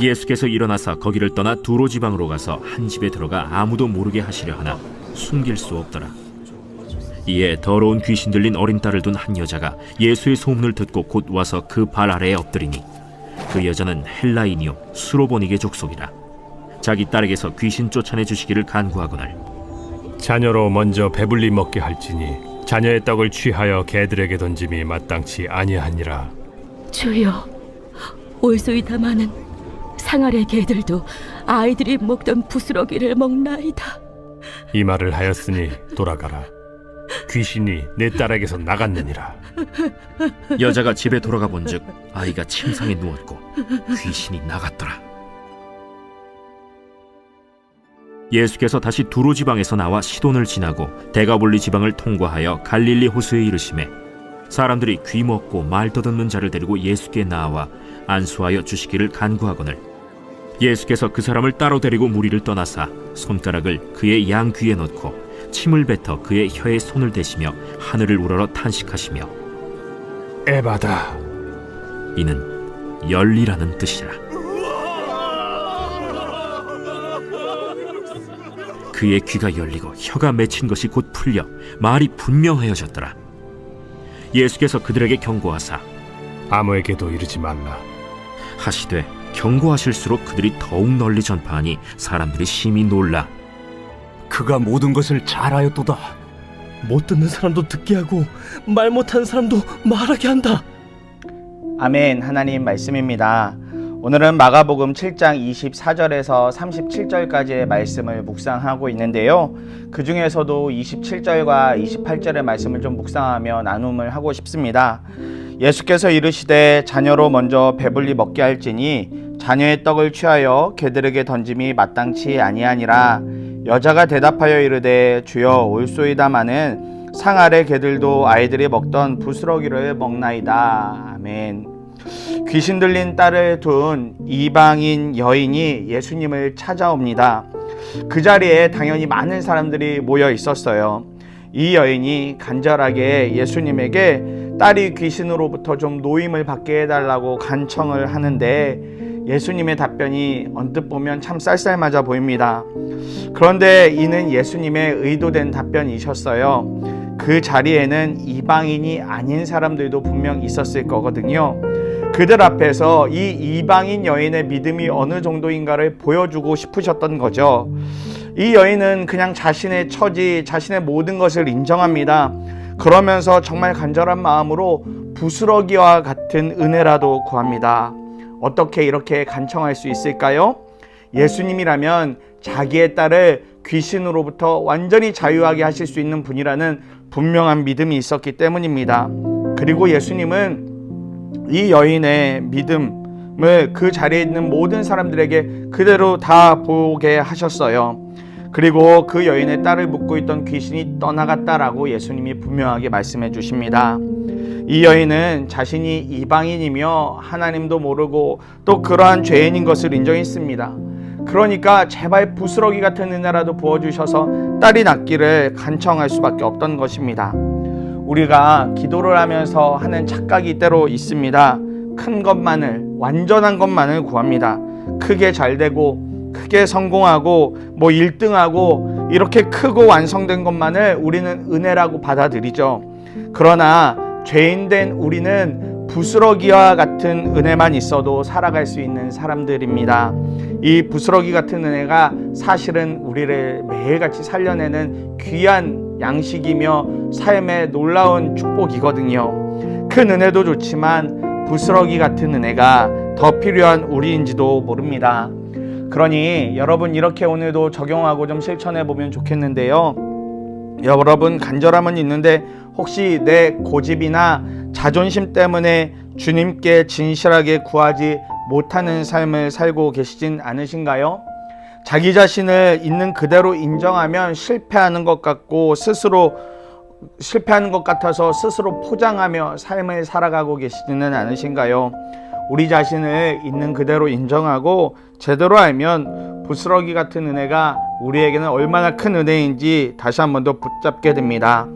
예수께서 일어나사 거기를 떠나 두로 지방으로 가서 한 집에 들어가 아무도 모르게 하시려 하나 숨길 수 없더라. 이에 더러운 귀신 들린 어린 딸을 둔 한 여자가 예수의 소문을 듣고 곧 와서 그 발 아래에 엎드리니, 그 여자는 헬라인이요 수로보니게 족속이라. 자기 딸에게서 귀신 쫓아내 주시기를 간구하거늘 자녀로 먼저 배불리 먹게 할지니 자녀의 떡을 취하여 개들에게 던짐이 마땅치 아니하니라. 주여, 올소이다 마는 상아래 개들도 아이들이 먹던 부스러기를 먹나이다. 이 말을 하였으니 돌아가라. 귀신이 내 딸에게서 나갔느니라. 여자가 집에 돌아가 본즉 아이가 침상에 누웠고 귀신이 나갔더라. 예수께서 다시 두로 지방에서 나와 시돈을 지나고 데가볼리 지방을 통과하여 갈릴리 호수에 이르시매, 사람들이 귀 먹고 말 더듬는 자를 데리고 예수께 나와 안수하여 주시기를 간구하거늘 예수께서 그 사람을 따로 데리고 무리를 떠나사 손가락을 그의 양 귀에 넣고 침을 뱉어 그의 혀에 손을 대시며 하늘을 우러러 탄식하시며 에바다, 이는 열리라는 뜻이라. 그의 귀가 열리고 혀가 맺힌 것이 곧 풀려 말이 분명하여졌더라. 예수께서 그들에게 경고하사 아무에게도 이르지 말라. 하시되 경고하실수록 그들이 더욱 널리 전파하니 사람들이 심히 놀라 그가 모든 것을 잘하였도다. 못 듣는 사람도 듣게 하고 말 못하는 사람도 말하게 한다. 아멘. 하나님 말씀입니다. 오늘은 마가복음 7장 24절에서 37절까지의 말씀을 묵상하고 있는데요. 그 중에서도 27절과 28절의 말씀을 좀 묵상하며 나눔을 하고 싶습니다. 예수께서 이르시되 자녀로 먼저 배불리 먹게 할지니 자녀의 떡을 취하여 개들에게 던짐이 마땅치 아니하니라. 여자가 대답하여 이르되 주여 올소이다마는 상 아래 개들도 아이들이 먹던 부스러기를 먹나이다. 아멘. 귀신 들린 딸을 둔 이방인 여인이 예수님을 찾아옵니다. 그 자리에 당연히 많은 사람들이 모여 있었어요. 이 여인이 간절하게 예수님에게 딸이 귀신으로부터 좀 노임을 받게 해달라고 간청을 하는데 예수님의 답변이 언뜻 보면 참 쌀쌀맞아 보입니다. 그런데 이는 예수님의 의도된 답변이셨어요. 그 자리에는 이방인이 아닌 사람들도 분명 있었을 거거든요. 그들 앞에서 이 이방인 여인의 믿음이 어느 정도인가를 보여주고 싶으셨던 거죠. 이 여인은 그냥 자신의 처지, 자신의 모든 것을 인정합니다. 그러면서 정말 간절한 마음으로 부스러기와 같은 은혜라도 구합니다. 어떻게 이렇게 간청할 수 있을까요? 예수님이라면 자기의 딸을 귀신으로부터 완전히 자유하게 하실 수 있는 분이라는 분명한 믿음이 있었기 때문입니다. 그리고 예수님은 이 여인의 믿음을 그 자리에 있는 모든 사람들에게 그대로 다 보게 하셨어요. 그리고 그 여인의 딸을 묶고 있던 귀신이 떠나갔다라고 예수님이 분명하게 말씀해 주십니다. 이 여인은 자신이 이방인이며 하나님도 모르고 또 그러한 죄인인 것을 인정했습니다. 그러니까 제발 부스러기 같은 은혜라도 부어주셔서 딸이 낫기를 간청할 수밖에 없던 것입니다. 우리가 기도를 하면서 하는 착각이 때로 있습니다. 큰 것만을, 완전한 것만을 구합니다. 크게 잘 되고 크게 성공하고 1등하고 이렇게 크고 완성된 것만을 우리는 은혜라고 받아들이죠. 그러나 죄인된 우리는 부스러기와 같은 은혜만 있어도 살아갈 수 있는 사람들입니다. 이 부스러기 같은 은혜가 사실은 우리를 매일같이 살려내는 귀한 양식이며 삶의 놀라운 축복이거든요. 큰 은혜도 좋지만 부스러기 같은 은혜가 더 필요한 우리인지도 모릅니다. 그러니 여러분 이렇게 오늘도 적용하고 좀 실천해 보면 좋겠는데요. 여러분 간절함은 있는데 혹시 내 고집이나 자존심 때문에 주님께 진실하게 구하지 못하는 삶을 살고 계시진 않으신가요? 자기 자신을 있는 그대로 인정하면 실패하는 것 같고 실패하는 것 같아서 스스로 포장하며 삶을 살아가고 계시지는 않으신가요? 우리 자신을 있는 그대로 인정하고 제대로 알면 부스러기 같은 은혜가 우리에게는 얼마나 큰 은혜인지 다시 한 번 더 붙잡게 됩니다.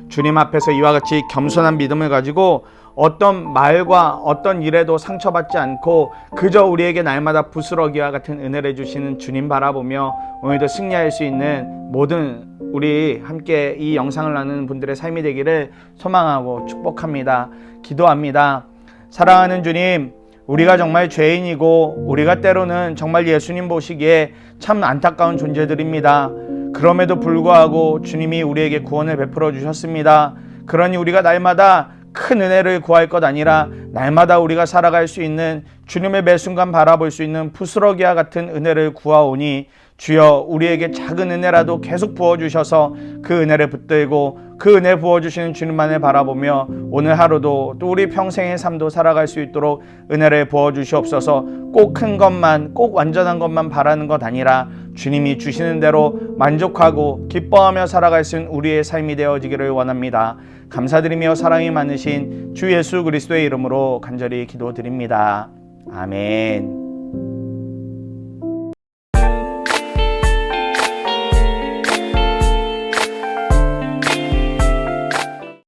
주님 앞에서 이와 같이 겸손한 믿음을 가지고 어떤 말과 어떤 일에도 상처받지 않고 그저 우리에게 날마다 부스러기와 같은 은혜를 주시는 주님 바라보며 오늘도 승리할 수 있는 모든 우리 함께 이 영상을 나누는 분들의 삶이 되기를 소망하고 축복합니다. 기도합니다. 사랑하는 주님, 우리가 정말 죄인이고 우리가 때로는 정말 예수님 보시기에 참 안타까운 존재들입니다. 그럼에도 불구하고 주님이 우리에게 구원을 베풀어 주셨습니다. 그러니 우리가 날마다 큰 은혜를 구할 것 아니라 날마다 우리가 살아갈 수 있는 주님의 매 순간 바라볼 수 있는 부스러기와 같은 은혜를 구하오니 주여 우리에게 작은 은혜라도 계속 부어주셔서 그 은혜를 붙들고 그 은혜 부어주시는 주님만을 바라보며 오늘 하루도 또 우리 평생의 삶도 살아갈 수 있도록 은혜를 부어주시옵소서. 꼭 큰 것만 꼭 완전한 것만 바라는 것 아니라 주님이 주시는 대로 만족하고 기뻐하며 살아갈 수 있는 우리의 삶이 되어지기를 원합니다. 감사드리며 사랑이 많으신 주 예수 그리스도의 이름으로 간절히 기도드립니다. 아멘.